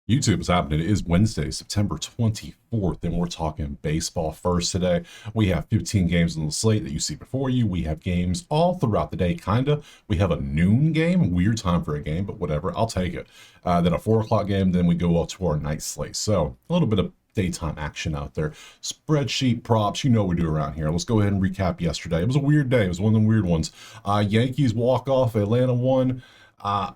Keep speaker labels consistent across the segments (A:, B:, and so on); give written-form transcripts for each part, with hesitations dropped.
A: YouTube is happening. It is Wednesday, September 24th, and we're talking baseball first today. We have 15 games on the slate that you see before you. We have games all throughout the day, kind of. We have a noon game, weird time for a game, but whatever, I'll take it. Then a 4 o'clock game, then we go up to our night slate. So a little bit of daytime action out there. Spreadsheet props, you know what we do around here. Let's go ahead and recap yesterday. It was a weird day. It was one of the weird ones. Yankees walk off, Atlanta won.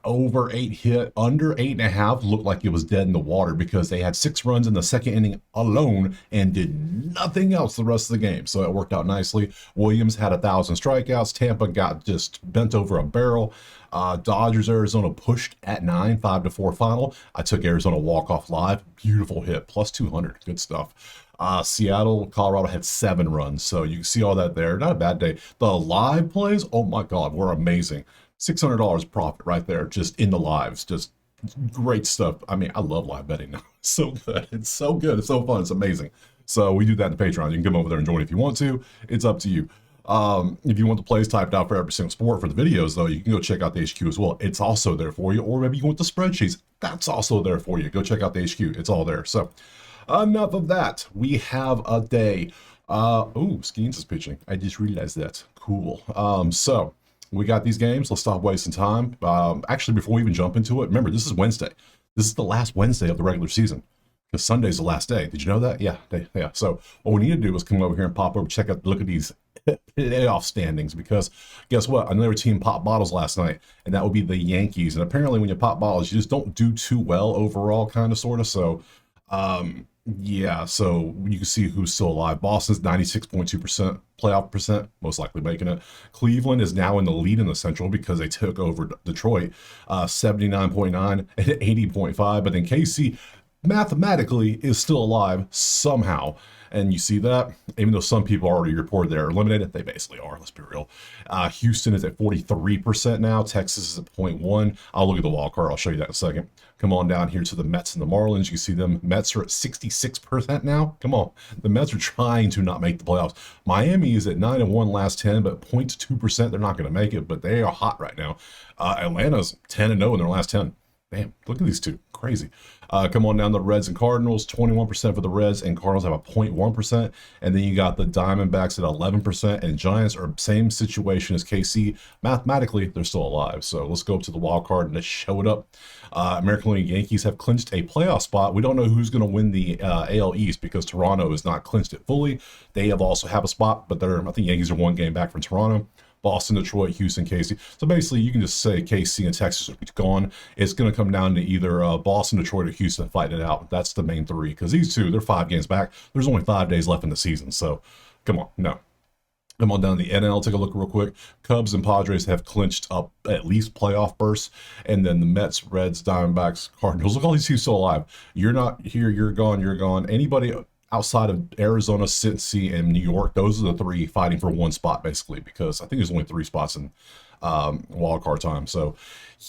A: Over 8 hit, under 8.5 looked like it was dead in the water because they had 6 runs in the second inning alone and did nothing else the rest of the game. So it worked out nicely. Williams had 1,000 strikeouts. Tampa got just bent over a barrel. Dodgers, Arizona pushed at 9, 5-4 final. I took Arizona walk-off live. Beautiful hit, plus 200. Good stuff. Seattle, Colorado had 7 runs. So you can see all that there. Not a bad day. The live plays, oh my God, were amazing. $600 profit right there, just in the lives. Just great stuff. I mean, I love live betting now. It's so good. It's so good. It's so fun. It's amazing. So we do that in the Patreon. You can come over there and join if you want to. It's up to you. If you want the plays typed out for every single sport for the videos, though, you can go check out the HQ as well. It's also there for you. Or maybe you want the spreadsheets. That's also there for you. Go check out the HQ. It's all there. So enough of that. We have a day. Skeens is pitching. I just realized that. Cool. So we got these games. Let's stop wasting time. Actually, before we even jump into it, remember, this is Wednesday. This is the last Wednesday of the regular season because Sunday's the last day. Did you know that? Yeah. So what we need to do is come over here and pop over, check out, look at these playoff standings because guess what? Another team popped bottles last night, and that would be the Yankees. And apparently when you pop bottles, you just don't do too well overall, kind of, sort of. So, yeah, so you can see who's still alive. Boston's 96.2% playoff percent, most likely making it. Cleveland is now in the lead in the Central because they took over Detroit, 79.9 and 80.5. But then KC mathematically is still alive somehow. And you see that, even though some people already reported they're eliminated, they basically are, let's be real. Houston is at 43% now. Texas is at 0.1. I'll look at the wild card. I'll show you that in a second. Come on down here to the Mets and the Marlins. You see them. Mets are at 66% now. Come on. The Mets are trying to not make the playoffs. Miami is at 9-1 last 10, but 0.2%. They're not going to make it, but they are hot right now. Atlanta's 10-0 in their last 10. Damn, look at these two. Crazy. Come on down the Reds and Cardinals, 21% for the Reds, and Cardinals have a 0.1%. And then you got the Diamondbacks at 11%, and Giants are same situation as KC. Mathematically, they're still alive. So let's go up to the wild card and let's show it up. American League Yankees have clinched a playoff spot. We don't know who's going to win the AL East because Toronto has not clinched it fully. They also have a spot, but I think Yankees are 1 game back from Toronto. Boston, Detroit, Houston, KC. So basically, you can just say KC and Texas are gone. It's going to come down to either Boston, Detroit, or Houston fighting it out. That's the main 3 because these two, they're 5 games back. There's only 5 days left in the season. So come on, no. Come on down to the NL, take a look real quick. Cubs and Padres have clinched up at least playoff berths. And then the Mets, Reds, Diamondbacks, Cardinals. Look, all these teams still alive. You're not here, you're gone, you're gone. Anybody outside of Arizona, Cincy, and New York, those are the 3 fighting for 1 spot, basically, because I think there's only 3 spots in wild card time. So,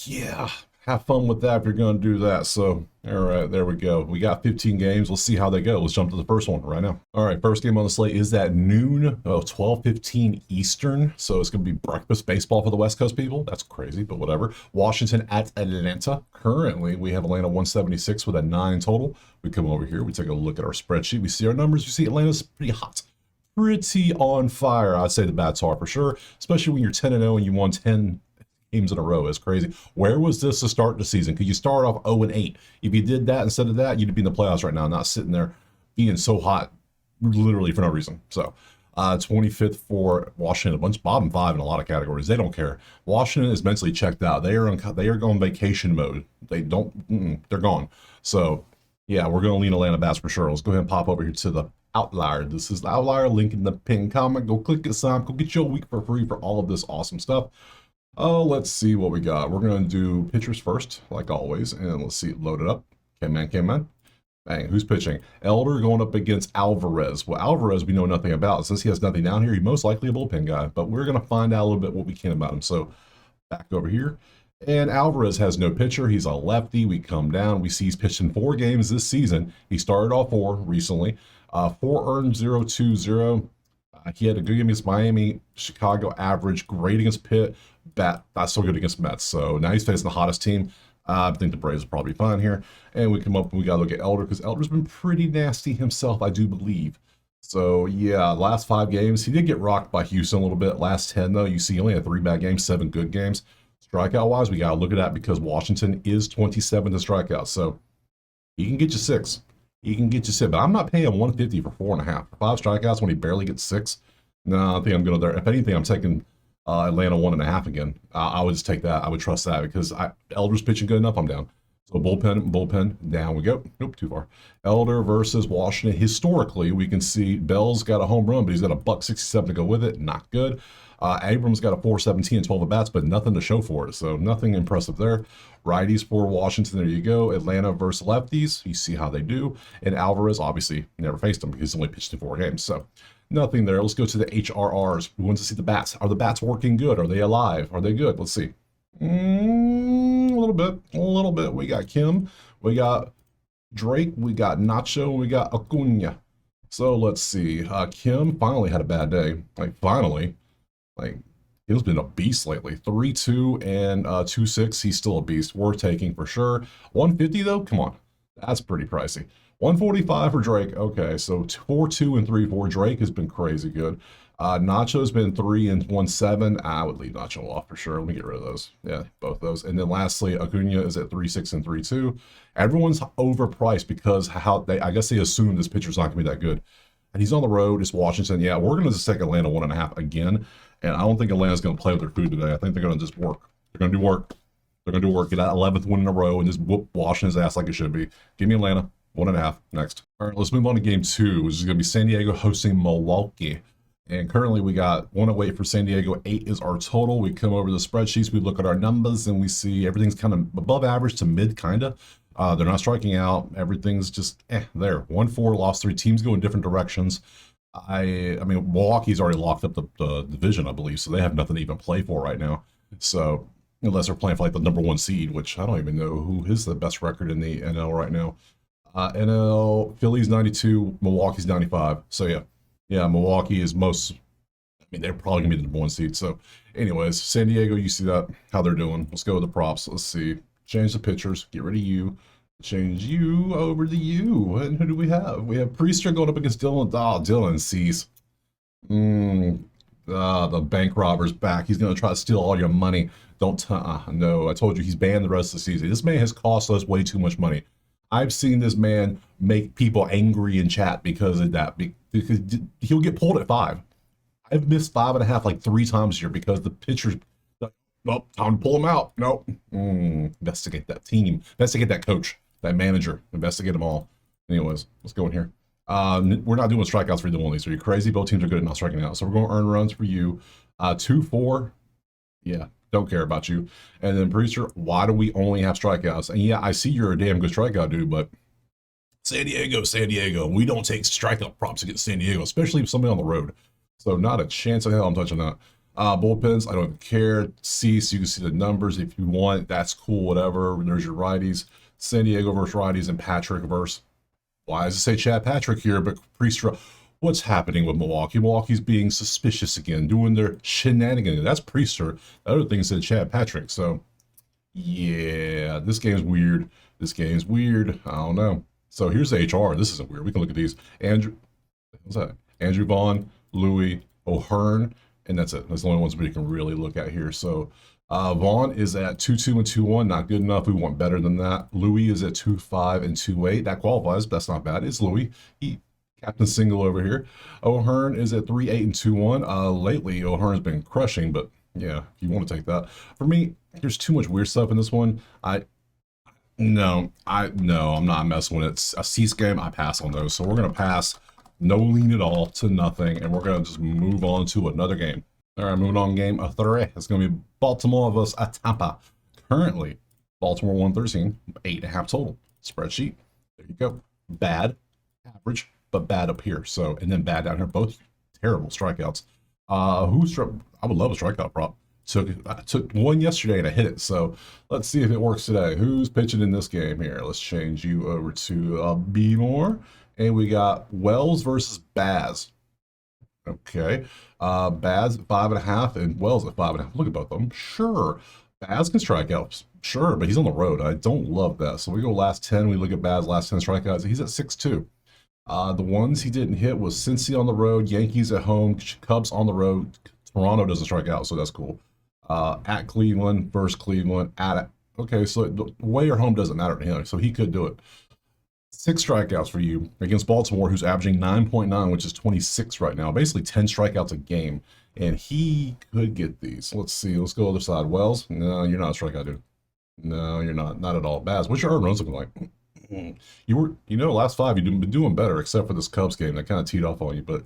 A: yeah, have fun with that if you're going to do that. So, all right, there we go. We got 15 games. Let's see how they go. Let's jump to the first one right now. All right, first game on the slate is at noon, 12:15 Eastern. So it's going to be breakfast baseball for the West Coast people. That's crazy, but whatever. Washington at Atlanta. Currently, we have Atlanta 176 with a 9 total. We come over here. We take a look at our spreadsheet. We see our numbers. We see Atlanta's pretty hot. Pretty on fire. I'd say the bats are for sure, especially when you're 10-0 and you won 10 games in a row. It's crazy. Where was this to start the season? Could you start off 0-8? If you did that instead of that, you'd be in the playoffs right now, not sitting there being so hot literally for no reason. So 25th for Washington, a bunch bottom 5 in a lot of categories. They don't care. Washington is mentally checked out. They are going vacation mode. They're gone. So yeah, we're going to lean Atlanta bats for sure. Let's go ahead and pop over here to the outlier. This is the outlier, link in the pinned comment. Go click it, sign. Go get your week for free for all of this awesome stuff. Oh, let's see what we got. We're going to do pitchers first, like always. And let's see, load it up. Came in. Bang, who's pitching? Elder going up against Alvarez. Well, Alvarez we know nothing about. Since he has nothing down here, he's most likely a bullpen guy. But we're going to find out a little bit what we can about him. So back over here. And Alvarez has no pitcher. He's a lefty. We come down. We see he's pitched in 4 games this season. He started all 4 recently. 4 earned, 0.20. He had a good game against Miami, Chicago average, great against Pitt, not so good against Mets. So now he's facing the hottest team. I think the Braves will probably be fine here. And we come up and we got to look at Elder because Elder's been pretty nasty himself, I do believe. So, yeah, last 5 games, he did get rocked by Houston a little bit. Last 10, though, you see he only had 3 bad games, 7 good games. Strikeout-wise, we got to look at that because Washington is 27 to strikeouts. So, he can get you 6. He can get you 6. But I'm not paying 150 for 4.5. For 5 strikeouts when he barely gets 6. No, I think I'm going to there. If anything, I'm taking Atlanta 1.5 again. I would just take that. I would trust that because Elder's pitching good enough. I'm down. So bullpen, down we go. Nope, too far. Elder versus Washington. Historically, we can see Bell's got a home run, but he's got a $167 to go with it. Not good. Abrams got a 417 and 12 at bats, but nothing to show for it. So nothing impressive there. Righties for Washington. There you go. Atlanta versus lefties. You see how they do. And Alvarez obviously never faced him because he's only pitched in 4 games. So nothing there. Let's go to the HRRs. We want to see the bats. Are the bats working good? Are they alive? Are they good? Let's see. A little bit. We got Kim, we got Drake, we got Nacho, we got Acuna. So let's see. Kim finally had a bad day. Finally. He's been a beast lately. 3-2 and 2-6. He's still a beast. Worth taking for sure. 150 though? Come on. That's pretty pricey. 145 for Drake. Okay, so 4-2 and 3-4. Drake has been crazy good. Nacho's been 3 and 1-7. I would leave Nacho off for sure. Let me get rid of those. Yeah, both those. And then lastly, Acuna is at 3-6 and 3-2. Everyone's overpriced because I guess they assume this pitcher's not gonna be that good. And he's on the road. It's Washington. Yeah, we're gonna just take Atlanta 1.5 again. And I don't think Atlanta's gonna play with their food today. I think they're gonna just work. They're gonna do work. They're gonna do work. Get that 11th win in a row and just whoop Washington's ass like it should be. Give me Atlanta 1.5 next. All right, let's move on to game 2, which is gonna be San Diego hosting Milwaukee. And currently we got 108 for San Diego. 8 is our total. We come over the spreadsheets, we look at our numbers, and we see everything's kind of above average to mid, kind of. They're not striking out. Everything's just there. 1-4, lost 3. Teams go in different directions. I mean, Milwaukee's already locked up the division, I believe, so they have nothing to even play for right now. So unless they're playing for the number 1 seed, which I don't even know who is the best record in the NL right now. NL, Philly's 92, Milwaukee's 95. So yeah, Milwaukee is they're probably gonna be the number 1 seed. So anyways, San Diego, you see that, how they're doing. Let's go with the props. Let's see. Change the pitchers, get rid of you. Change you over to you. And who do we have? We have Priester going up against Dylan. Dylan sees. The bank robber's back. He's going to try to steal all your money. No, I told you he's banned the rest of the season. This man has cost us way too much money. I've seen this man make people angry in chat because of that. Because he'll get pulled at 5. I've missed 5.5 3 times here because the pitchers. Nope, time to pull him out. Nope. Investigate that team. Investigate that coach. That manager, investigate them all. Anyways, let's go in here. We're not doing strikeouts for either one of these. Are you crazy? Both teams are good at not striking out. So we're going to earn runs for you. 2-4. Yeah, don't care about you. And then Priester, why do we only have strikeouts? And yeah, I see you're a damn good strikeout dude, but San Diego. We don't take strikeout props against San Diego, especially if somebody on the road. So not a chance in hell I'm touching that. Bullpens, I don't care. Cease, you can see the numbers if you want. That's cool, whatever. There's your righties. San Diego versus righties and Patrick versus, why does it say Chad Patrick here? But Priester, what's happening with Milwaukee? Milwaukee's being suspicious again, doing their shenanigans. That's Priester. The other thing said Chad Patrick. So, yeah, this game's weird. I don't know. So here's the HR. This isn't weird. We can look at these. What's that? Andrew Vaughn, Louis, O'Hearn, and that's it. That's the only ones we can really look at here. So Vaughn is at 2-2 and 2-1. Not good enough. We want better than that. Louis is at 2-5 and 2-8. That qualifies, but that's not bad. It's Louis. He captain single over here. O'Hearn is at 3-8 and 2-1. Lately, O'Hearn's been crushing, but yeah, if you want to take that. For me, there's too much weird stuff in this one. I'm not messing with it. It's a Cease game. I pass on those. So we're gonna pass. No lean at all to nothing, and we're going to just move on to another game. All right, moving on, game 3. It's going to be Baltimore versus Tampa. Currently, Baltimore 113, 8.5 total. Spreadsheet, there you go. Bad, average, but bad up here. So, and then bad down here. Both terrible strikeouts. I would love a strikeout prop. Took one yesterday and I hit it. So let's see if it works today. Who's pitching in this game here? Let's change you over to B-More. And we got Wells versus Baz. Okay. Baz at 5.5 and Wells at 5.5. Look at both of them. Sure. Baz can strike out, sure, but he's on the road. I don't love that. So we go last 10. We look at Baz last 10 strikeouts. He's at 6-2. The ones he didn't hit was Cincy on the road, Yankees at home, Cubs on the road. Toronto doesn't strike out, so that's cool. At Cleveland versus Cleveland. Okay, so the way you're home doesn't matter to him, so he could do it. 6 strikeouts for you against Baltimore, who's averaging 9.9, which is 26 right now. Basically 10 strikeouts a game, and he could get these. Let's see. Let's go other side. Wells, no, you're not a strikeout dude. No, you're not at all. Baz, what's your earned runs looking like? Last 5 you've been doing better, except for this Cubs game that kind of teed off on you. But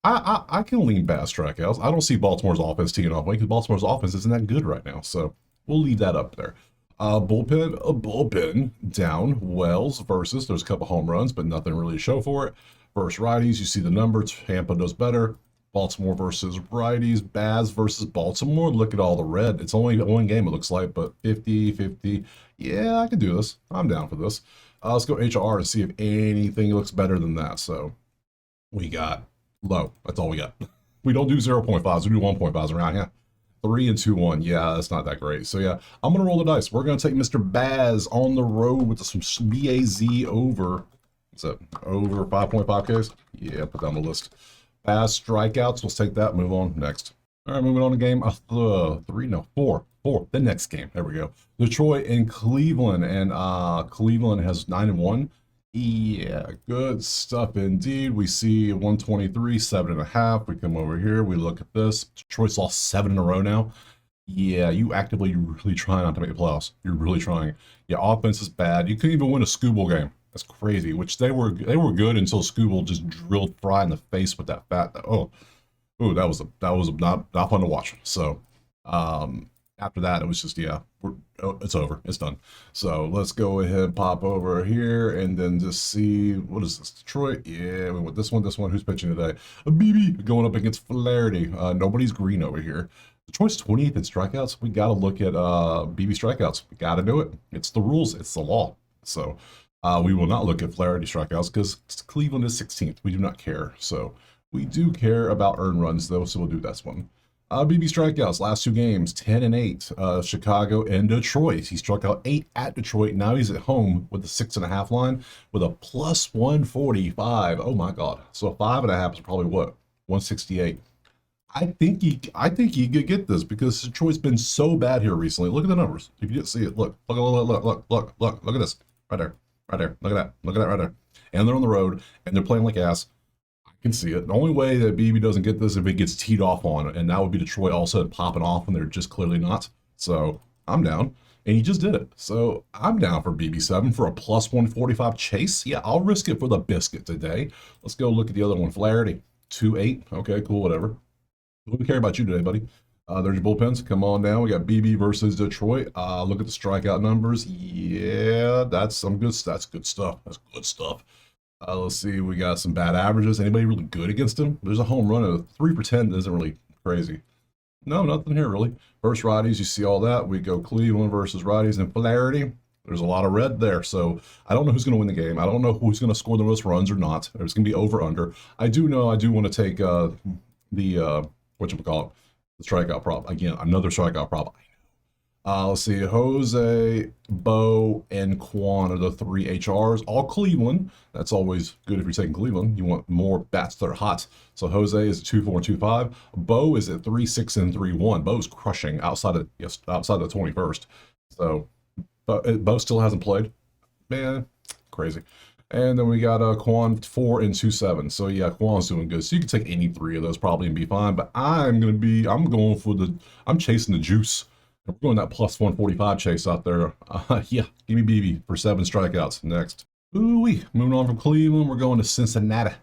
A: I can lean Baz strikeouts. I don't see Baltimore's offense teeing off because Baltimore's offense isn't that good right now. So we'll leave that up there. Bullpen down. Wells versus, there's a couple home runs, but nothing really to show for it. Versus righties, you see the numbers. Tampa does better. Baltimore versus righties. Baz versus Baltimore. Look at all the red. It's only one game, it looks like, but 50-50. Yeah, I can do this. I'm down for this. Let's go HR to see if anything looks better than that. So we got low. That's all we got. We don't do 0.5s. We do 1.5s around here. 3 and 2-1. Yeah, that's not that great. So yeah, I'm gonna roll the dice. We're gonna take Mr. Baz on the road with some BAZ over. What's that? Over 5.5Ks? Yeah, put that on the list. Baz strikeouts. Let's take that. Move on. Next. All right, moving on to game 4. The next game. There we go. Detroit and Cleveland, and Cleveland has 9-1. Yeah, good stuff indeed. We see 123, 7.5. We come over here. We look at this. Detroit's lost 7 in a row now. Yeah, you're really trying not to make the playoffs. You're really trying. Yeah, offense is bad. You couldn't even win a Scooble game. That's crazy. Which they were good until Scooble just drilled Fry in the face with that fat. That was not fun to watch. So, after that, it was just, it's over. It's done. So let's go ahead and pop over here and then just see, what is this? Detroit? Yeah, we want this one. Who's pitching today? A BB going up against Flaherty. Nobody's green over here. Detroit's 28th in strikeouts. We got to look at BB strikeouts. We got to do it. It's the rules. It's the law. So we will not look at Flaherty strikeouts because Cleveland is 16th. We do not care. So we do care about earned runs, though, so we'll do this one. BB strikeouts, last 2 games, 10 and 8. Chicago and Detroit. He struck out 8 at Detroit. Now he's at home with the 6.5 line with a plus 145. Oh my God. So a 5.5 is probably what? 168. I think he could get this because Detroit's been so bad here recently. Look at the numbers. If you didn't see it, look at this. Right there. Look at that right there. And they're on the road and they're playing like ass. Can see it. The only way that BB doesn't get this if it gets teed off on, and that would be Detroit all of a sudden popping off when they're just clearly not. So I'm down, and he just did it. So I'm down for BB7 for a plus 145 chase. Yeah, I'll risk it for the biscuit today. Let's go look at the other one. Flaherty 2-8. Okay, cool, whatever. We don't care about you today, buddy. There's your bullpens. Come on down. We got BB versus Detroit. Look at the strikeout numbers. Yeah, that's good stuff. That's good stuff. Let's see, we got some bad averages. Anybody really good against him? There's a home run of 3 for 10 isn't really crazy. No, nothing here really. Versus righties, you see all that. We go Cleveland versus righties and Flaherty. There's a lot of red there, so I don't know who's going to win the game. I don't know who's going to score the most runs or not. It's going to be over/under. I do know I do want to take the whatchamacallit, the strikeout prop. Again, another strikeout prop. Let's see, Jose, Bo, and Quan are the 3 HRs. All Cleveland. That's always good if you're taking Cleveland. You want more bats that are hot. So Jose is at 2-4 and 2-5. Bo is at 3-6 and 3-1. Bo's crushing outside of the 21st. So Bo still hasn't played. Man, crazy. And then we got Quan 4 and 2-7. So yeah, Quan's doing good. So you can take any 3 of those probably and be fine. But I'm chasing the juice. We're going that plus 145 chase out there. Yeah, give me BB for 7 strikeouts. Next. Ooh-wee. Moving on from Cleveland, we're going to Cincinnati,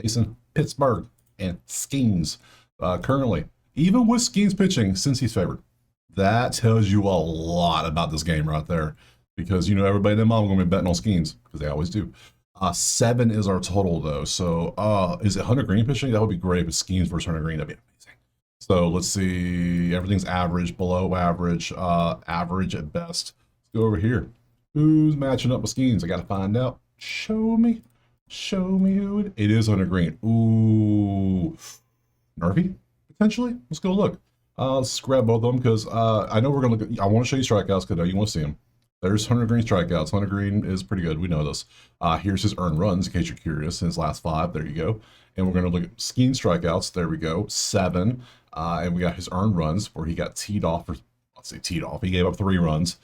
A: facing Pittsburgh and Skeens. Currently, even with Skeens pitching, since he's favored, that tells you a lot about this game right there. Because, everybody in their mom going to be betting on Skeens, because they always do. 7 is our total, though. So, is it Hunter Green pitching? That would be great. But Skeens versus Hunter Green, that'd be amazing. So let's see, everything's average, below average, average at best. Let's go over here. Who's matching up with Skeens? I got to find out. Show me who it is. Hunter Green. Ooh, Murphy, potentially. Let's go look. Let's grab both of them because I know we're going to look at, I want to show you strikeouts because I know you want to see them. There's Hunter Green strikeouts. Hunter Green is pretty good. We know this. Here's his earned runs in case you're curious. In his last 5, there you go. And we're going to look at Skeen strikeouts. There we go, 7. And we got his earned runs where he got teed off, or let's say teed off. He gave up 3 runs.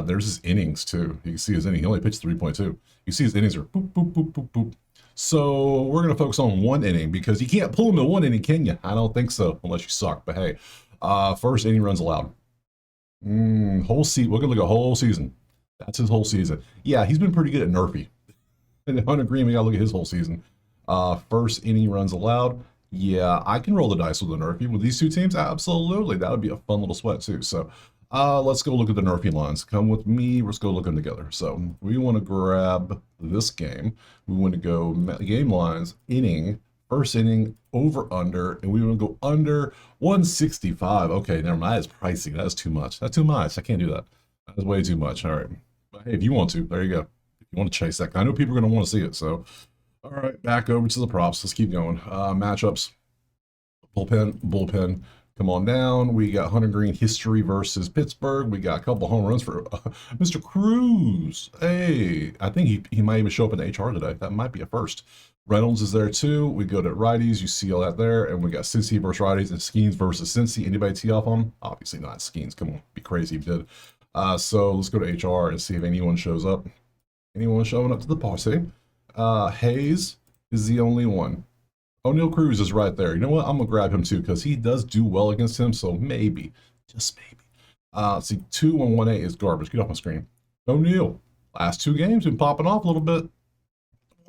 A: There's his innings too. You can see his inning. He only pitched 3.2. You see his innings are boop, boop, boop, boop, boop. So we're going to focus on 1 inning because you can't pull him in 1 inning, can you? I don't think so, unless you suck. But hey, first inning runs allowed. Whole season. We're going to look at whole season. That's his whole season. Yeah, he's been pretty good at Nerfy. And Hunter Green, we got to look at his whole season. First inning runs allowed. Yeah, I can roll the dice with the Nerfy. With these 2 teams, absolutely. That would be a fun little sweat too. So let's go look at the Nerfy lines. Come with me. Let's go look them together. So we want to grab this game. We want to go game lines, inning, first inning, over, under, and we want to go under 165. Okay, never mind. That is pricing. That is too much. That's too much. I can't do that. That is way too much. All right. But hey, if you want to, there you go. If you want to chase that, I know people are going to want to see it. So, all right, back over to the props. Let's keep going. Matchups. Bullpen. Come on down. We got Hunter Green history versus Pittsburgh. We got a couple home runs for Mr. Cruz. Hey, I think he might even show up in the HR today. That might be a first. Reynolds is there too. We go to righties. You see all that there. And we got Cincy versus righties and Skeens versus Cincy. Anybody tee off on them? Obviously not Skeens. Come on. Be crazy if you did. So let's go to HR and see if anyone shows up. Anyone showing up to the party? Hayes is the only one. O'Neal Cruz is right there. You know what? I'm gonna grab him too because he does do well against him. So maybe, just maybe. Let's see, 2-1-1-8 is garbage. Get off my screen. O'Neal, last 2 games been popping off a little bit.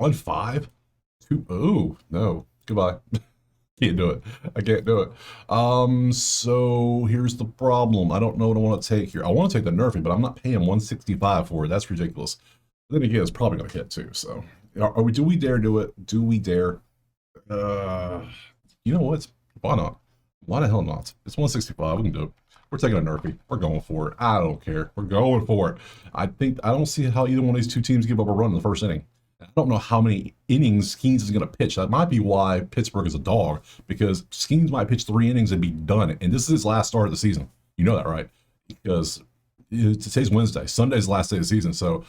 A: 1-5, 2. Oh no, goodbye. Can't do it. I can't do it. So here's the problem. I don't know what I want to take here. I want to take the Nerfy, but I'm not paying 165 for it. That's ridiculous. Then again, it's probably going to hit too. So are we? Do we dare do it? Do we dare? You know what? Why not? Why the hell not? It's 165. We can do it. We're taking a Nerfy. We're going for it. I don't care. We're going for it. I don't see how either one of these 2 teams give up a run in the first inning. I don't know how many innings Skeens is going to pitch. That might be why Pittsburgh is a dog, because Skeens might pitch 3 innings and be done. And this is his last start of the season. You know that, right? Because today's Wednesday. Sunday's the last day of the season. So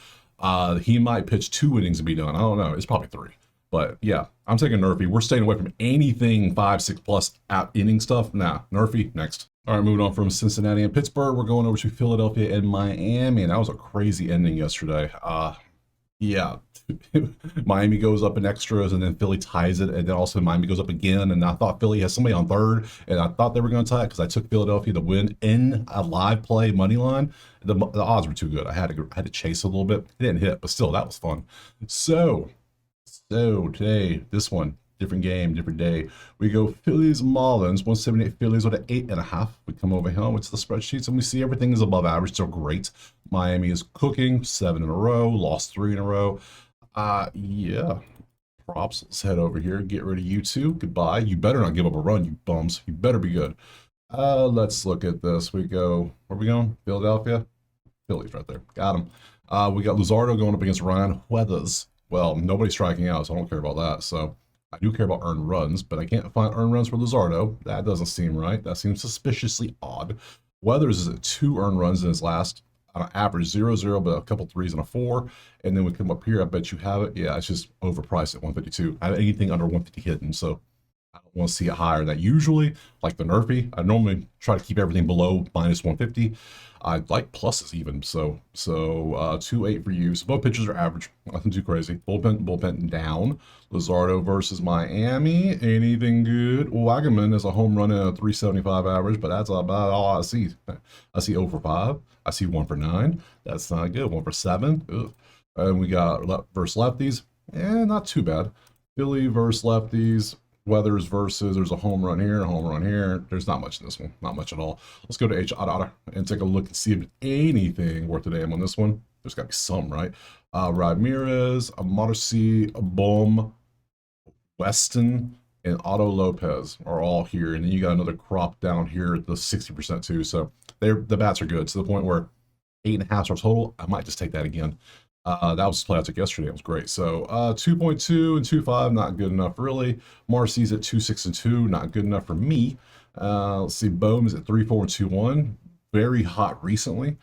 A: he might pitch 2 innings and be done. I don't know. It's probably 3. But yeah, I'm taking Nerfy. We're staying away from anything 5, 6 plus out inning stuff. Nah, Nerfy next. All right, moving on from Cincinnati and Pittsburgh, we're going over to Philadelphia and Miami. And that was a crazy ending yesterday. Yeah, Miami goes up in extras and then Philly ties it, and then also Miami goes up again. And I thought Philly has somebody on third, and I thought they were going to tie it because I took Philadelphia to win in a live play money line. The odds were too good. I had to chase a little bit. It didn't hit, but still, that was fun. So today, this one, different game, different day. We go Phillies Marlins, 178 Phillies with an 8.5. We come over here with the spreadsheets and we see everything is above average, so great. Miami is cooking, 7 in a row, lost 3 in a row. Yeah. Props. Let's head over here. Get rid of you 2. Goodbye. You better not give up a run, you bums. You better be good. Let's look at this. We go, where are we going? Philadelphia? Phillies right there. Got him. We got Luzardo going up against Ryan Weathers. Well, nobody's striking out, so I don't care about that. So I do care about earned runs, but I can't find earned runs for Luzardo. That doesn't seem right. That seems suspiciously odd. Weathers is at 2 earned runs in his last, on average 0-0, but a couple 3s and a 4. And then we come up here. I bet you have it. Yeah, it's just overpriced at 152. I have anything under 150 hidden, so I don't want to see it higher than that. Usually, like the Nerfy, I normally try to keep everything below minus 150. I like pluses even. So 2.8 for you. So both pitchers are average. Nothing too crazy. Bullpen down. Luzardo versus Miami. Anything good? Wagaman is a home run and a 375 average, but that's about all I see. I see 0 for 5. I see 1 for 9. That's not good. 1 for 7. Ugh. And we got versus lefties. Not too bad. Philly versus lefties. Weathers versus, there's a home run here, a home run here. There's not much in this one, not much at all. Let's go to H and take a look and see if anything worth a damn on this one. There's got to be some, right? Ramirez, Marcy, Bohm, Weston, and Otto Lopez are all here. And then you got another crop down here at the 60% too. So the bats are good to the point where 8.5 stars total. I might just take that again. That was the play I took yesterday. It was great. So 2.2 and 2.5, not good enough really. Marcy's at 2.6 and 2, not good enough for me. Let's see, Bohm is at 3.421, very hot recently.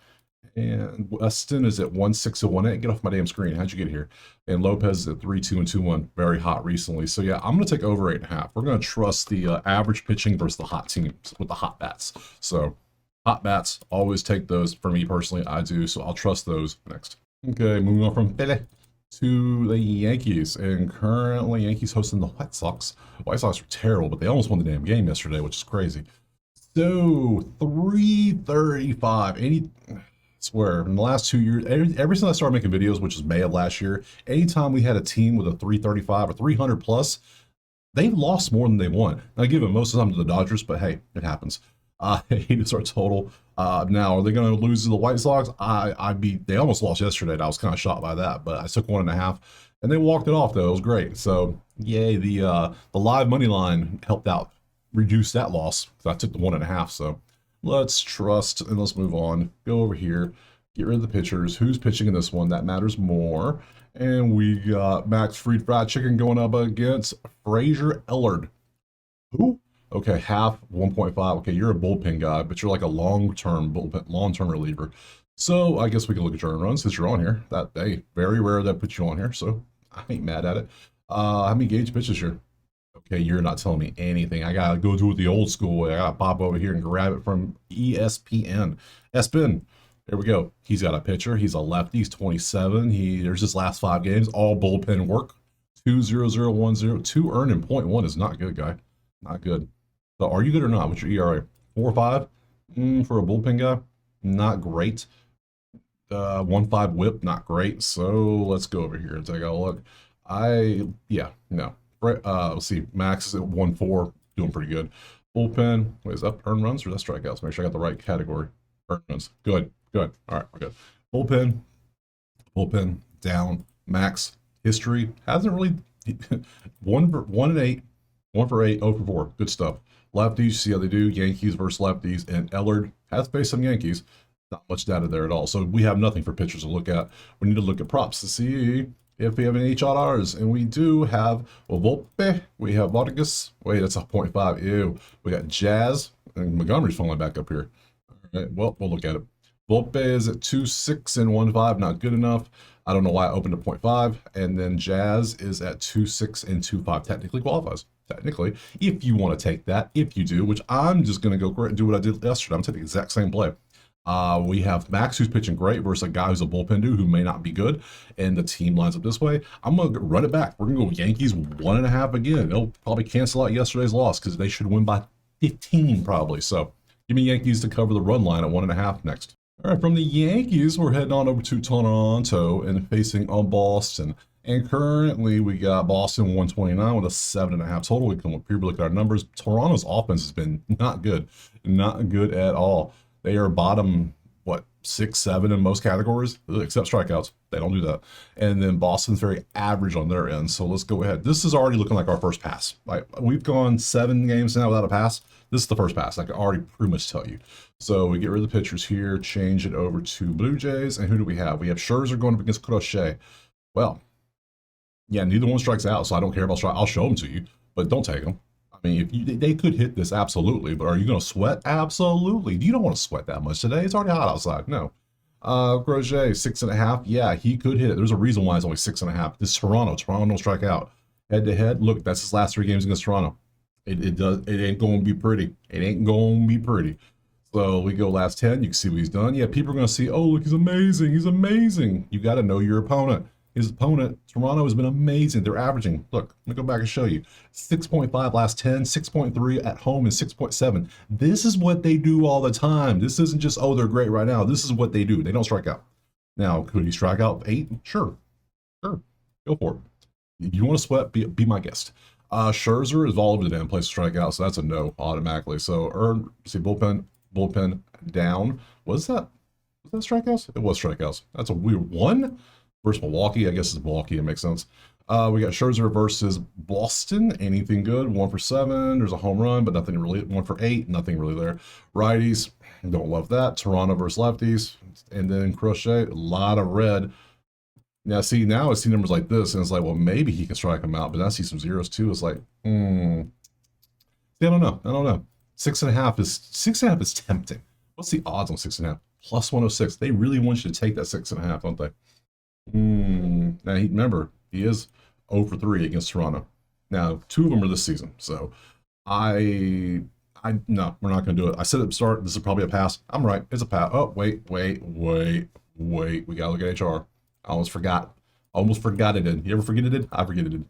A: And Weston is at 1.6 and 1.8. Get off my damn screen. How'd you get here? And Lopez is at 3.2 and 2.1. Very hot recently. So yeah, I'm gonna take over 8.5. We're gonna trust the average pitching versus the hot teams with the hot bats. So hot bats, always take those. For me personally, I do. So I'll trust those next. Okay, moving on from Philly to the Yankees, and currently Yankees hosting the White Sox. White Sox are terrible, but they almost won the damn game yesterday, which is crazy. So 335. I swear, in the last 2 years, ever since I started making videos, which was May of last year, anytime we had a team with a 335 or 300 plus, they've lost more than they won. And I give it most of the time to the Dodgers, but hey, it happens. 8 is our total. Now, are they going to lose to the White Sox? They almost lost yesterday, and I was kind of shocked by that, but I took 1.5, and they walked it off, though. It was great. So, yay, the live money line helped out reduce that loss. So I took the 1.5, so let's trust, and let's move on. Go over here, get rid of the pitchers. Who's pitching in this one? That matters more. And we got Max Fried Fried Chicken going up against Frazier Ellard. Who? Okay, half 1.5. Okay, you're a bullpen guy, but you're like a long-term bullpen, long-term reliever. So I guess we can look at your earned runs since you're on here. That hey, very rare that put you on here, so I ain't mad at it. How many gauge pitches here? Okay, you're not telling me anything. I gotta go do it the old school way. I gotta pop over here and grab it from ESPN. ESPN. There we go. He's got a pitcher. He's a lefty. He's 27. There's his last 5 games, all bullpen work. 2.0010. 2 earned in .1 is not good, guy. Not good. So are you good or not? What's your ERA? 4 or 5? For a bullpen guy, not great. 1.5 whip, not great. So let's go over here and take a look. No. Let's see. Max is at 1.4, doing pretty good. Bullpen, wait, is that earned runs or is that strikeouts? Make sure I got the right category. Earned runs. Good. All right, we're good. Bullpen, down. Max, history, hasn't really, 1 and 8, 1 for 8, 0 for 4. Good stuff. Lefties, see how they do. Yankees versus lefties, and Ellard has faced some Yankees. Not much data there at all. So we have nothing for pitchers to look at. We need to look at props to see if we have any HRRs, and we do have Volpe, we have Vargas. Wait, that's a 0.5. Ew. We got Jazz, and Montgomery's falling back up here. All right, well, we'll look at it. Volpe is at 2.6 and 1.5, not good enough. I don't know why I opened at 0.5, and then Jazz is at 2.6 and 2.5. Technically qualifies. Technically, if you want to take that, if you do, which I'm just going to go and do what I did yesterday. I'm taking the exact same play. We have Max, who's pitching great, versus a guy who's a bullpen dude who may not be good, and the team lines up this way. I'm going to run it back. We're going to go Yankees 1.5 again. It'll probably cancel out yesterday's loss because they should win by 15 probably. So give me Yankees to cover the run line at 1.5 next. All right, from the Yankees, we're heading on over to Toronto and facing on Boston. And currently, we got Boston 129 with a 7.5 total. We can look at our numbers. Toronto's offense has been not good at all. They are bottom, 6, 7 in most categories, except strikeouts. They don't do that. And then Boston's very average on their end. So let's go ahead. This is already looking like our first pass. We've gone 7 games now without a pass. This is the first pass. I can already pretty much tell you. So we get rid of the pitchers here, change it over to Blue Jays. And who do we have? We have Scherzer going up against Crochet. Well, yeah, neither one strikes out, so I don't care about strike. I'll show them to you, but don't take them. I mean, if they could hit this, absolutely. But are you going to sweat? Absolutely. You don't want to sweat that much today. It's already hot outside. No. Crochet 6.5. Yeah, he could hit it. There's a reason why it's only 6.5. This is Toronto. Toronto don't strike out. Head to head. Look, that's his last 3 games against Toronto. It ain't going to be pretty. It ain't going to be pretty. So we go last 10. You can see what he's done. Yeah, people are going to see, oh, look, he's amazing. He's amazing. You got to know your opponent. His opponent, Toronto, has been amazing. They're averaging, look, let me go back and show you. 6.5 last 10, 6.3 at home, and 6.7. This is what they do all the time. This isn't just, oh, they're great right now. This is what they do. They don't strike out. Now, could he strike out 8? Sure. Go for it. If you want to sweat, be my guest. Scherzer is all over the damn place to strike out, so that's a no automatically. So, bullpen down. Was that strikeouts? It was strikeouts. That's a weird one. Versus Milwaukee, I guess it's Milwaukee. It makes sense. We got Scherzer versus Boston. Anything good? 1 for 7. There's a home run, but nothing really. 1 for 8. Nothing really there. Righties, don't love that. Toronto versus lefties, and then Crochet. A lot of red. Now I see numbers like this, and it's like, well, maybe he can strike them out, but I see some zeros too. It's like, see, I don't know. 6.5 is tempting. What's the odds on 6.5? Plus 106. They really want you to take that 6.5, don't they? Now remember, he is 0 for 3 against Toronto. Now, 2 of them are this season, so no, we're not going to do it. I said at the start, this is probably a pass. I'm right. It's a pass. Oh, wait. We got to look at HR. I almost forgot. It did. You ever forget it did? I forget it did.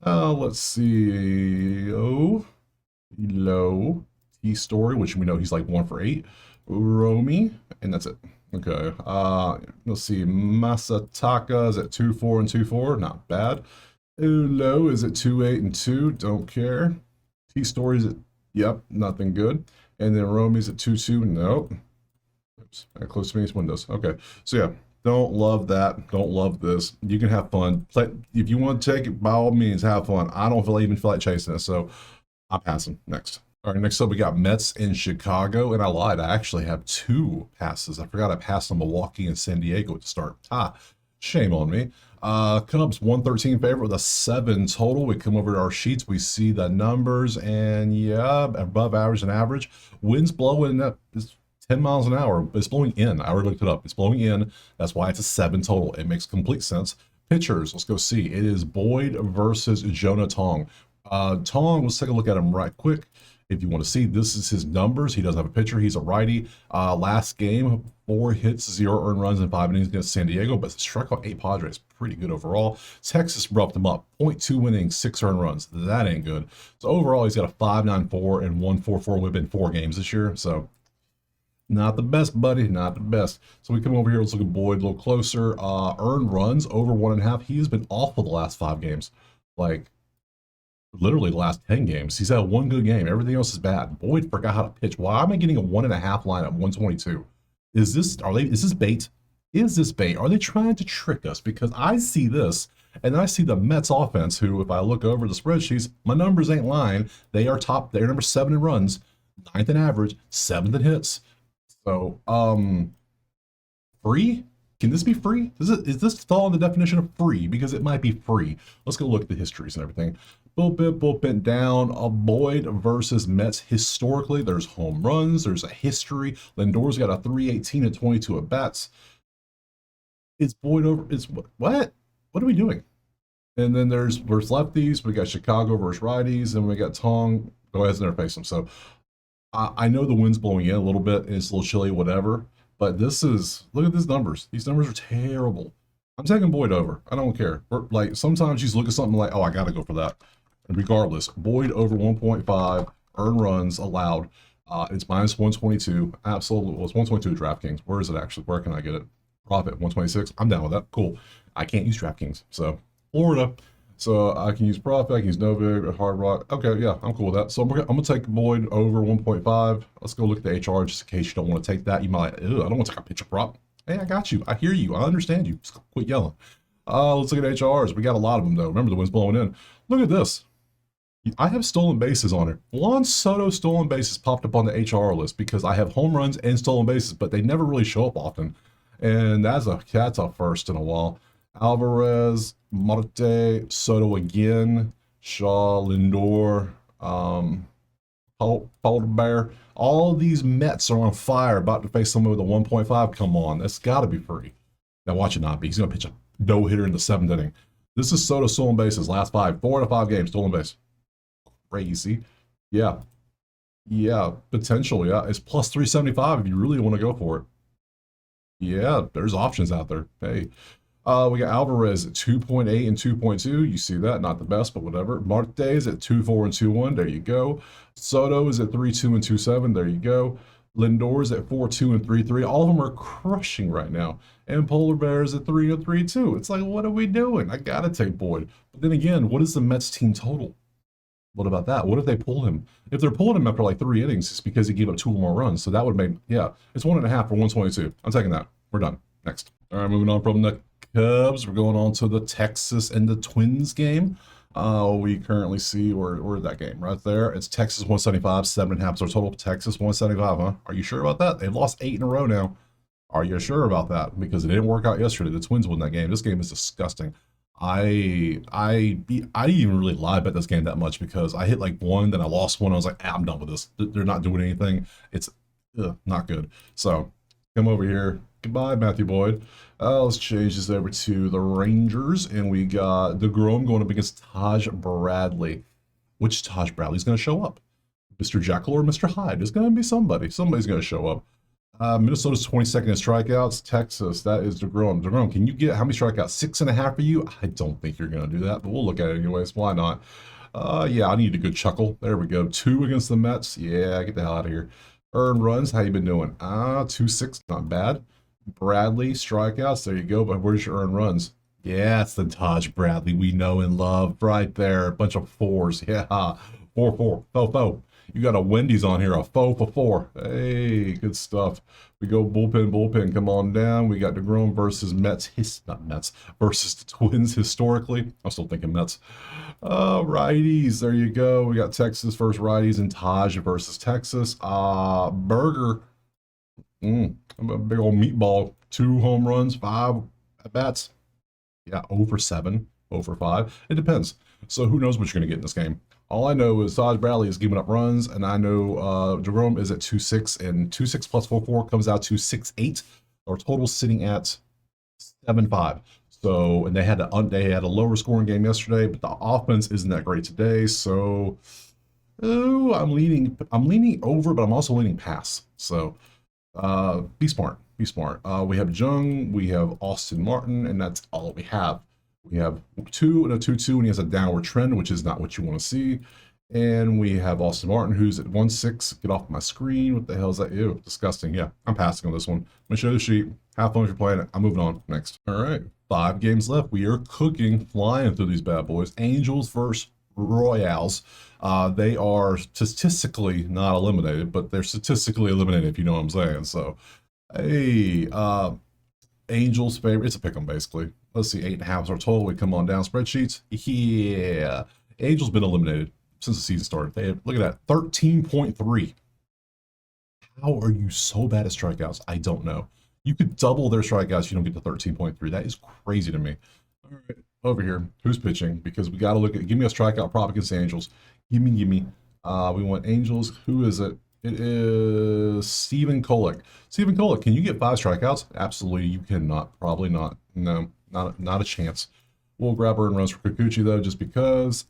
A: Let's see. Oh, low T-Story, which we know he's like 1 for 8. Romy, and that's it. Okay. Let's see. Masataka is at 2-4 and 2-4. Not bad. Ulo is at 2-8 and 2. Don't care. T-Story is at, yep, nothing good. And then Romy's at 2-2. Nope. Oops. Close to me. Windows. Okay. So yeah, don't love that. Don't love this. You can have fun. Play, if you want to take it, by all means, have fun. I don't even feel like chasing it, so I'm passing. Next. All right, next up we got Mets in Chicago, and I lied. I actually have 2 passes. I forgot I passed on Milwaukee and San Diego at the start. Shame on me. Cubs 113 favorite with a 7 total. We come over to our sheets. We see the numbers, and yeah, above average and average. Winds blowing up. It's 10 miles an hour. It's blowing in. I already looked it up. It's blowing in. That's why it's a 7 total. It makes complete sense. Pitchers, let's go see. It is Boyd versus Jonah Tong. Tong, let's take a look at him right quick. If you want to see, this is his numbers. He doesn't have a pitcher. He's a righty. Last game, 4 hits, 0 earned runs in 5 innings against San Diego, but struck out 8 Padres. Pretty good overall. Texas roughed him up. 0.2 innings, 6 earned runs. That ain't good. So overall, he's got a 5.94 and 1.44 whip in 4 games this year. So not the best, buddy. Not the best. So we come over here. Let's look at Boyd a little closer. Earned runs over 1.5. He has been awful the last 5 games. Like, literally the last 10 games. He's had 1 good game. Everything else is bad. Boyd forgot how to pitch. Why am I getting a 1.5 line at 122? Is this bait? Is this bait? Are they trying to trick us? Because I see this, and then I see the Mets offense, who, if I look over the spreadsheets, my numbers ain't lying. They are top. They're number 7 in runs, 9th in average, 7th in hits. So, free? Can this be free? Is this fall in the definition of free? Because it might be free. Let's go look at the histories and everything. Bullpen down. Boyd versus Mets. Historically, there's home runs. There's a history. Lindor's got a 318 and 22 at bats. It's Boyd over. It's what? What are we doing? And then there's versus lefties. We got Chicago versus righties, and we got Tong. Go ahead and interface them. So I know the wind's blowing in a little bit, and it's a little chilly, whatever. But this is, look at these numbers. These numbers are terrible. I'm taking Boyd over. I don't care. Like, sometimes you just look at something like, oh, I got to go for that. And regardless, Boyd over 1.5, earned runs allowed. It's minus 122. Absolutely. Well, it's 122 DraftKings. Where is it actually? Where can I get it? Profit 126. I'm down with that. Cool. I can't use DraftKings. So, Florida. So I can use Profit, I can use Novig, Hard Rock. Okay, yeah, I'm cool with that. So I'm gonna take Boyd over 1.5. Let's go look at the HR just in case you don't want to take that. You might, I don't want to take a pitcher prop. Hey, I got you. I hear you. I understand you. Just quit yelling. Let's look at HRs. We got a lot of them though. Remember, the wind's blowing in. Look at this. I have stolen bases on it. Juan Soto stolen bases popped up on the HR list because I have home runs and stolen bases, but they never really show up often. And that's a first in a while. Alvarez, Marte, Soto again, Shaw, Lindor, Bear. All these Mets are on fire, about to face someone with a 1.5. Come on, that's got to be free. Now watch it not be. He's going to pitch a no-hitter in the 7th inning. This is Soto stolen bases, last 5, 4 out of 5 games, stolen base. Crazy. Yeah, potential, yeah. It's plus 375 if you really want to go for it. Yeah, there's options out there. Hey. We got Alvarez at 2.8 and 2.2. You see that, not the best, but whatever. Marte is at 2.4 and 2.1. There you go. Soto is at 3.2 and 2.7. There you go. Lindor is at 4.2 and 3.3. All of them are crushing right now. And Polar Bear is at 3 and 3.2. It's like, what are we doing? I gotta take Boyd. But then again, what is the Mets team total? What about that? What if they pull him? If they're pulling him after like 3 innings, it's because he gave up 2 more runs. So that would make, yeah, it's 1.5 for 122. I'm taking that. We're done. Next. All right, moving on from the Cubs. We're going on to the Texas and the Twins game. We currently see where's that game? Right there. It's Texas 175, 7.5 is our total. Texas 175, huh? Are you sure about that? They've lost 8 in a row now. Are you sure about that? Because it didn't work out yesterday. The Twins won that game. This game is disgusting. I didn't even really lie about this game that much because I hit like one, then I lost one. I was like, I'm done with this. They're not doing anything. It's not good. So come over here. Goodbye, Matthew Boyd. Let's change this over to the Rangers, and we got DeGrom going up against Taj Bradley. Which Taj Bradley's going to show up? Mr. Jekyll or Mr. Hyde? There's going to be somebody. Somebody's going to show up. Minnesota's 22nd in strikeouts. Texas, that is DeGrom. DeGrom, can you get how many strikeouts? 6.5 for you? I don't think you're going to do that, but we'll look at it anyways. Why not? Yeah, I need a good chuckle. There we go. 2 against the Mets. Yeah, get the hell out of here. Earned runs, how you been doing? 2.6, not bad. Bradley, strikeouts. There you go. But where's your earned runs? Yeah, it's the Taj Bradley we know and love right there. A bunch of 4s. Yeah, 4-4. Fo. You got a Wendy's on here, a faux for 4. Hey, good stuff. We go bullpen. Come on down. We got DeGrom versus Mets. Not Mets, versus the Twins historically. I'm still thinking Mets. Righties. There you go. We got Texas versus righties and Taj versus Texas. Burger. I'm a big old meatball. 2 home runs, 5 at bats. Yeah, 0-7, 0-5. It depends. So who knows what you're going to get in this game. All I know is Taj Bradley is giving up runs, and I know DeGrom is at 2.6, and 2.6 plus 4.4 comes out to 6.8. Our total sitting at 7.5. So, and they had a lower scoring game yesterday, but the offense isn't that great today. So, I'm leaning over, but I'm also leaning pass. So, be smart. We have Jung, we have Austin Martin, and that's all we have. We have 2 and a 2-2, and he has a downward trend, which is not what you want to see. And we have Austin Martin, who's at 1.6. Get off my screen. What the hell is that? Ew, disgusting. Yeah, I'm passing on this one. I'm going to show you the sheet. Have fun if you're playing it. I'm moving on. Next. All right. 5 games left. We are cooking, flying through these bad boys. Angels versus Royals. They are statistically not eliminated, but they're statistically eliminated, if you know what I'm saying. So, hey, Angels favorite. It's a pick 'em basically. Let's see, 8.5 is our total. We come on down spreadsheets. Yeah, Angels been eliminated since the season started. They have, look at that, 13.3. How are you so bad at strikeouts? I don't know. You could double their strikeouts. You don't get to 13.3. That is crazy to me. All right, over here, who's pitching? Because we got to look at. Give me a strikeout prop against the Angels. Give me. We want Angels. Who is it? It is Stephen Kolek. Stephen Kolek, can you get 5 strikeouts? Absolutely, you cannot. Probably not. No, not a chance. We'll grab earned runs for Kikuchi though, just because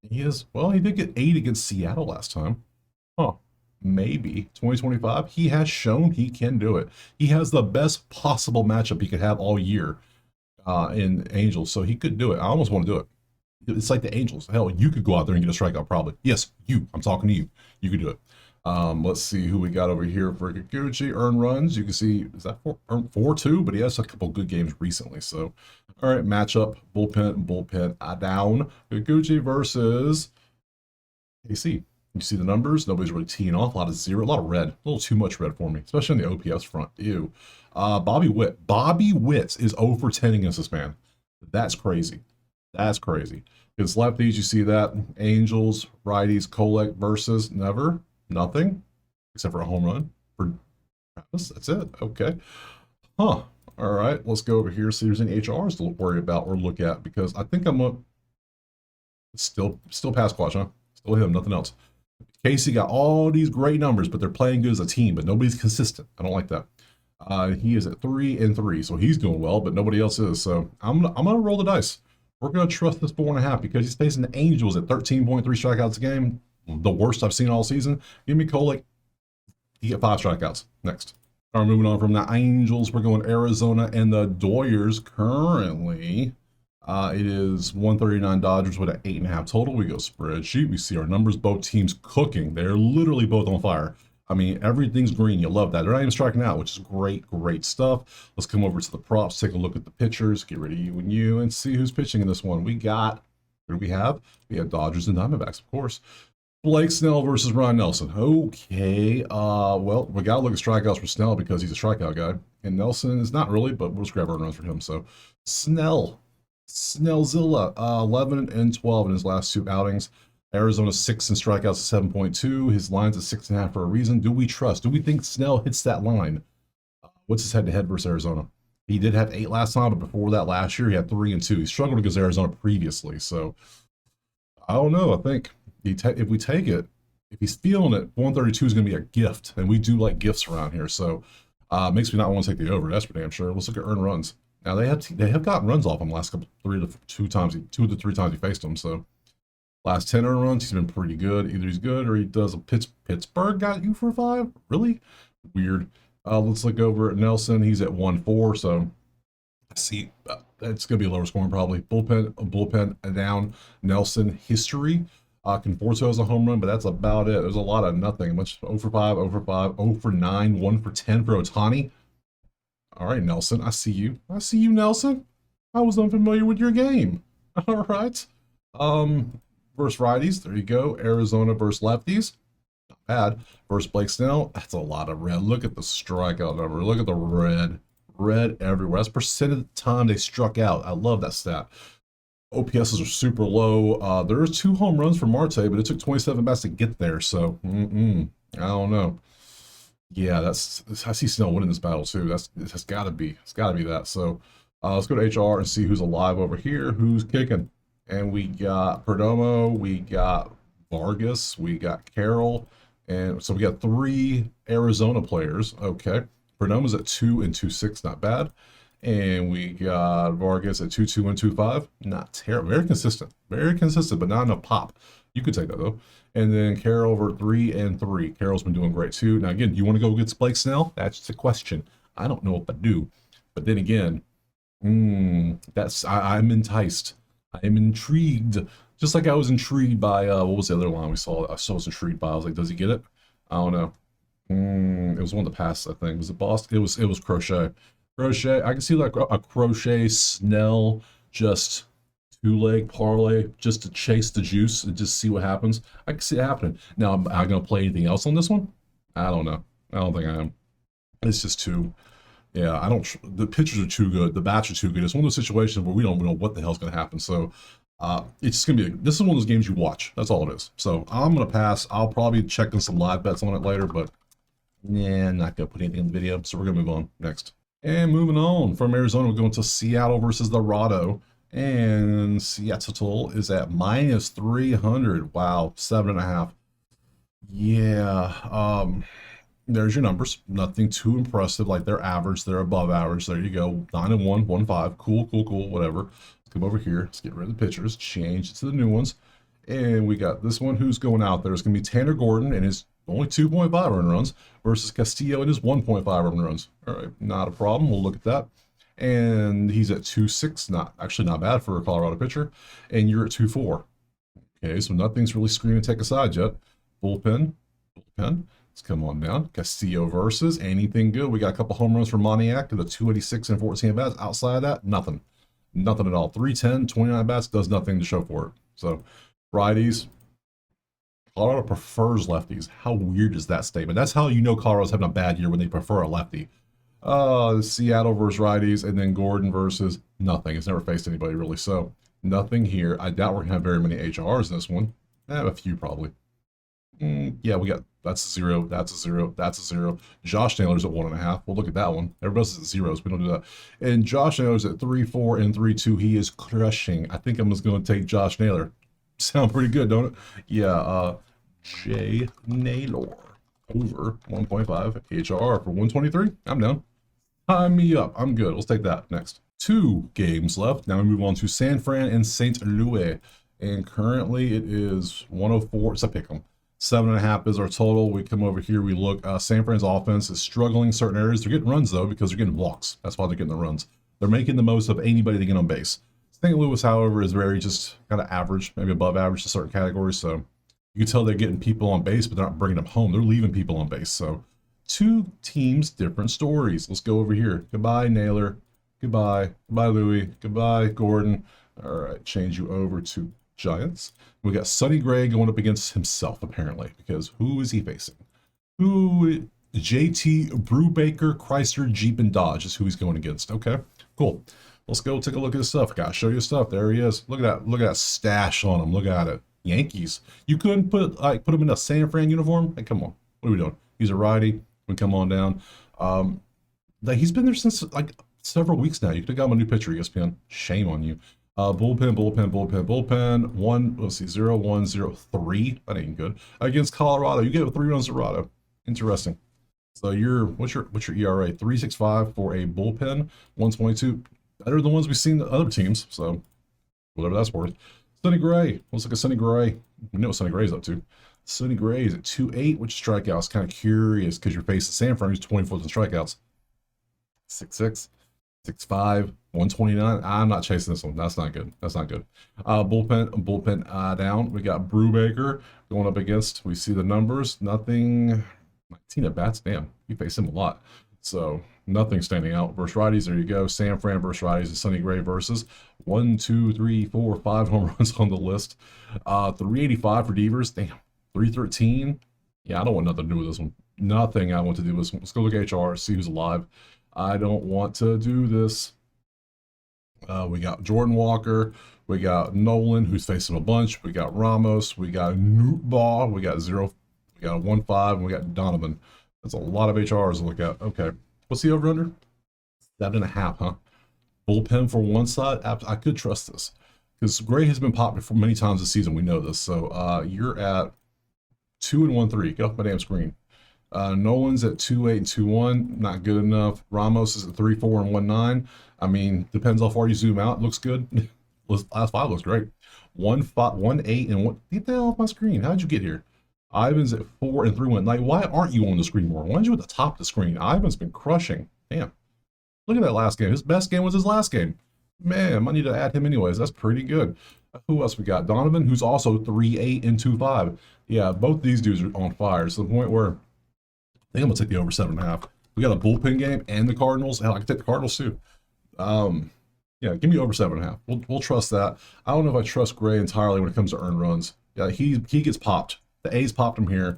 A: he did get 8 against Seattle last time. Huh. Maybe 2025. He has shown he can do it. He has the best possible matchup he could have all year in Angels, so he could do it. I almost want to do it. It's like the Angels. Hell, you could go out there and get a strikeout probably. Yes, you. I'm talking to you. You could do it. Let's see who we got over here for Kikuchi. Earned runs. You can see, is that 4-2? But he has a couple good games recently. So, all right, matchup. Bullpen down. Kikuchi versus AC. You see the numbers? Nobody's really teeing off. A lot of 0, a lot of red. A little too much red for me, especially on the OPS front. Ew. Bobby Witt. Bobby Witt is 0-10 against this man. That's crazy. That's crazy. Against lefties, you see that. Angels, righties, Kolek versus nothing, except for a home run for Travis. That's it. Okay. Huh. All right. Let's go over here, see if there's any HRs to worry about or look at, because I think I'm up. Still pass clutch, huh? Still him, nothing else. Casey got all these great numbers, but they're playing good as a team, but nobody's consistent. I don't like that. He is at 3-3, so he's doing well, but nobody else is. So I'm gonna roll the dice. We're gonna trust this 4.5 because he's facing the Angels at 13.3 strikeouts a game. The worst I've seen all season. Give me Kolek. You get 5 strikeouts. Next. All right, moving on from the Angels, we're going Arizona and the Doyers. Currently, it is 139 Dodgers with an 8.5 total. We go spreadsheet. We see our numbers. Both teams cooking. They're literally both on fire. I mean, everything's green. You love that. They're not even striking out, which is great stuff. Let's come over to the props, take a look at the pitchers, get rid of you, and see who's pitching in this one. We got, who do we have? We have Dodgers and Diamondbacks, of course. Blake Snell versus Ryan Nelson. Okay, well, we got to look at strikeouts for Snell because he's a strikeout guy. And Nelson is not really, but we'll just grab earned runs for him. So, Snellzilla, 11-12 in his last 2 outings. Arizona 6 in strikeouts at 7.2. His line's at 6.5 for a reason. Do we trust? Do we think Snell hits that line? What's his head-to-head versus Arizona? He did have 8 last time, but before that last year, he had 3 and 2. He struggled against Arizona previously. So I don't know. I think if we take it, if he's feeling it, 132 is going to be a gift. And we do like gifts around here. So makes me not want to take the over. That's for damn sure. Let's look at earned runs. Now they have gotten runs off him last couple 2 to 3 times he faced him. So last 10 earned runs, he's been pretty good. Either he's good or he does a Pittsburgh got you for 5. Really weird. Let's look over at Nelson. He's at 1-4. So I see it's gonna be a lower scoring probably. Bullpen down. Nelson history. Conforto has a home run, but that's about it. There's a lot of nothing. Much 0 for 5, 0 for 5, 0 for 9, 1 for 10 for Ohtani. All right, Nelson, I see you. I see you, Nelson. I was unfamiliar with your game. All right. Versus righties. There you go. Arizona versus lefties. Not bad. Versus Blake Snell. That's a lot of red. Look at the strikeout number. Look at the red. Red everywhere. That's percent of the time they struck out. I love that stat. OPSs are super low. There are 2 home runs for Marte, but it took 27 bats to get there. So, I don't know. Yeah, I see Snell winning this battle too. It's got to be that. So, let's go to HR and see who's alive over here, who's kicking. And we got Perdomo, we got Vargas, we got Carroll, and so we got 3 Arizona players. Okay, Perdomo's at 2 and 2.6, not bad. And we got Vargas at 2.2 and 2.5. Not terrible. Very consistent, but not enough pop. You could take that though. And then Carroll over 3 and 3. Carroll's been doing great too. Now again, do you want to go against Blake Snell? That's the question. I don't know if I do. But then again, I'm enticed. I am intrigued. Just like I was intrigued by what was the other line we saw? I was intrigued by. I was like, does he get it? I don't know. It was one of the past, I think. Was it Boston? It was Crochet. Crochet. I can see like a Crochet Snell just 2-leg parlay just to chase the juice and just see what happens. I can see it happening. Now, am I going to play anything else on this one? I don't know. I don't think I am. It's just too. Yeah, I don't. The pitchers are too good. The bats are too good. It's one of those situations where we don't know what the hell's going to happen. So it's just going to be. This is one of those games you watch. That's all it is. So I'm going to pass. I'll probably check in some live bets on it later, but nah, not going to put anything in the video. So we're going to move on next. And moving on from Arizona, we're going to Seattle versus the Rado. And Seattle is at minus 300. Wow, 7.5. Yeah. There's your numbers. Nothing too impressive. Like they're average. They're above average. There you go. 9 and 1, 1-5. Cool. Whatever. Let's come over here. Let's get rid of the pitchers. Change it to the new ones. And we got this one who's going out there. It's going to be Tanner Gordon and his only 2.5 earned runs versus Castillo and his 1.5 earned runs. All right, not a problem. We'll look at that. And he's at 2.6. Not bad for a Colorado pitcher. And you're at 2.4. Okay, so nothing's really screaming take a side yet. Bullpen. Let's come on down. Castillo versus anything good. We got a couple home runs from Moniak to the 286 and 14 bats. Outside of that, nothing at all. 310, 29 bats does nothing to show for it. So righties. Colorado prefers lefties. How weird is that statement? That's how you know Colorado's having a bad year when they prefer a lefty. Seattle versus righties, and then Gordon versus nothing. It's never faced anybody really. So nothing here. I doubt we're gonna have very many HRs in this one. A few probably. Yeah, we got that's a 0, that's a 0, that's a 0. Josh Naylor's at 1.5. We'll look at that one. Everybody's at zeros. We don't do that. And Josh Naylor's at 3.4 and 3.2. He is crushing. I think I'm just going to take Josh Naylor. Sound pretty good, don't it? Yeah. Jay Naylor over 1.5 HR for 123. I'm down. Time me up. I'm good. Let's take that next. 2 games left. Now we move on to San Fran and St. Louis. And currently it is 104. It's a pick 'em. 7.5 is our total. We come over here, we look. San Fran's offense is struggling in certain areas. They're getting runs though because they're getting walks. That's why they're getting the runs. They're making the most of anybody they get on base. St. Louis, however, is very just kind of average, maybe above average to certain categories. So you can tell they're getting people on base, but they're not bringing them home. They're leaving people on base. So 2 teams, different stories. Let's go over here. Goodbye, Naylor. Goodbye. Goodbye, Louis. Goodbye, Gordon. All right, change you over to Giants. We got Sonny Gray going up against himself, apparently, because who is he facing? JT Brubaker, Chrysler, Jeep, and Dodge is who he's going against. Okay, cool. Let's go take a look at his stuff. Gotta show you his stuff. There he is. Look at that. Look at that stash on him. Look at it. Yankees. You couldn't put him in a San Fran uniform? Hey, come on. What are we doing? He's a righty. We come on down. Like he's been there since like several weeks now. You could have got him a new pitcher, ESPN. Shame on you. Bullpen. One, let's see, 0-1-0-3. That ain't good. Against Colorado. You gave 3 runs to Colorado. Interesting. So what's your ERA? 3.65 for a bullpen, 122. Better than the ones we've seen the other teams. So whatever that's worth. Sonny Gray. Looks like a Sonny Gray. We know what Sonny Gray's up to. Sonny Gray is at 2.8, which strikeouts. Kind of curious because you're facing Sanford, who's 24th in strikeouts. 6'6", 6'5", 129. I'm not chasing this one. That's not good. That's not good. Bullpen down. We got Brubaker going up against. We see the numbers. Nothing. 19 at bats. Damn, you face him a lot. So nothing standing out. Versus righties, there you go. San Fran versus righties and Sonny Gray versus 1, 2, 3, 4, 5 home runs on the list. 385 for Devers. Damn. 313. Yeah, I don't want nothing to do with this one. Nothing I want to do with this one. Let's go look at HR, see who's alive. I don't want to do this. We got Jordan Walker. We got Nolan, who's facing a bunch. We got Ramos. We got Nootball. We got 0. We got 1-5. And we got Donovan. That's a lot of HRs to look at. Okay. What's the over-under? 7.5, huh? Bullpen for one side? I could trust this. Because Gray has been popped for many times this season. We know this. So you're at 2-1-3. Get off my damn screen. Nolan's at 2.8 and 2.1. Not good enough. Ramos is at 3.4 and 1.9. I mean, depends how far you zoom out. It looks good. Last 5 looks great. 1.8 and 1. Get the hell off my screen. How'd you get here? Ivan's at 4 and 3.1. Like, why aren't you on the screen more? Why aren't you at the top of the screen? Ivan's been crushing. Damn. Look at that last game. His best game was his last game. Man, I might need to add him anyways. That's pretty good. Who else we got? Donovan, who's also 3.8 and 2.5. Yeah, both these dudes are on fire. To the point where I think I'm gonna take the over 7.5. We got a bullpen game and the Cardinals. Hell, I can take the Cardinals too. Yeah, give me over 7.5. We'll trust that. I don't know if I trust Gray entirely when it comes to earned runs. Yeah, he gets popped. The A's popped him here.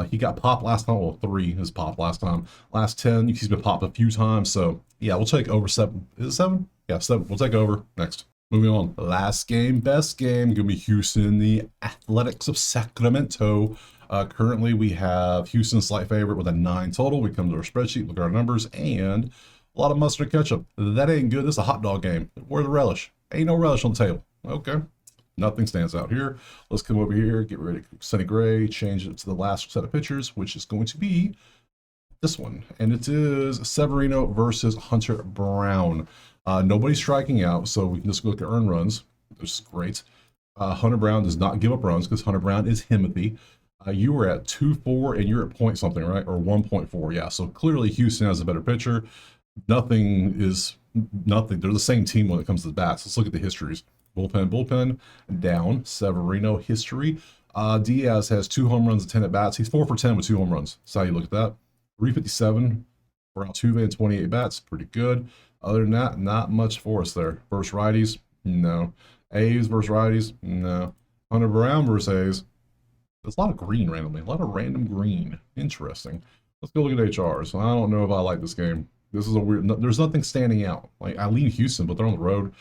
A: He got popped last time. Well, 3 is popped last time. Last 10, he's been popped a few times. So yeah, we'll take over 7. Is it 7? Yeah, 7. We'll take over. Next. Moving on. Last game, best game. Gonna be Houston, the Athletics of Sacramento. Currently, we have Houston slight favorite with a 9 total. We come to our spreadsheet, look at our numbers, and a lot of mustard and ketchup. That ain't good. This is a hot dog game. Where's the relish? Ain't no relish on the table. Okay. Nothing stands out here. Let's come over here, get rid of Sonny Gray, change it to the last set of pitchers, which is going to be this one. And it is Severino versus Hunter Brown. Nobody's striking out, so we can just look at earned runs, which is great. Hunter Brown does not give up runs because Hunter Brown is Himothy. You were at 2.4 and you're at point something, right? Or 1.4. Yeah. So clearly Houston has a better pitcher. Nothing. They're the same team when it comes to the bats. Let's look at the histories. Bullpen down. Severino history. Diaz has 2 home runs and 10 at bats. He's 4 for 10 with 2 home runs. So how you look at that? 357 for Altuve and 28 bats. Pretty good. Other than that, not much for us there. Versus righties, no. A's versus righties, no. Hunter Brown versus A's. There's a lot of green randomly. A lot of random green. Interesting. Let's go look at HRs. I don't know if I like this game. This is a weird. There's nothing standing out. Like, I lean Houston, but they're on the road.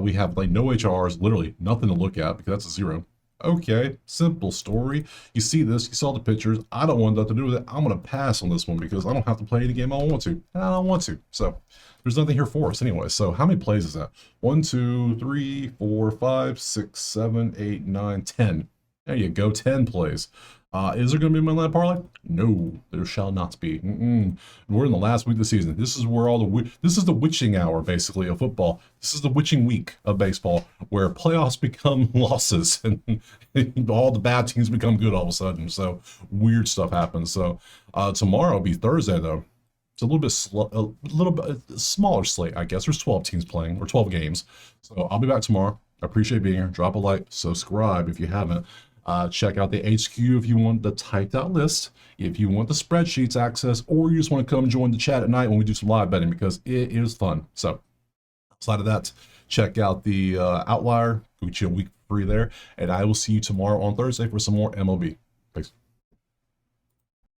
A: We have like no HRs. Literally nothing to look at because that's a 0. Okay, simple story. You see this. You saw the pictures. I don't want nothing to do with it. I'm gonna pass on this one because I don't have to play the game I want to, and I don't want to. So there's nothing here for us anyway. So how many plays is that? 1, 2, 3, 4, 5, 6, 7, 8, 9, 10. There you go, 10 plays. Is there going to be a Monday Night Parlay? No, there shall not be. We're in the last week of the season. This is where this is the witching hour, basically, of football. This is the witching week of baseball, where playoffs become losses and all the bad teams become good all of a sudden. So weird stuff happens. So tomorrow will be Thursday, though. It's a little bit smaller slate, I guess. There's 12 teams playing, or 12 games. So I'll be back tomorrow. I appreciate being here. Drop a like, subscribe if you haven't. Check out the HQ if you want the typed out list, if you want the spreadsheets access, or you just want to come join the chat at night when we do some live betting because it is fun. So outside of that, check out the Outlier. Go get you a week free there. And I will see you tomorrow on Thursday for some more MLB.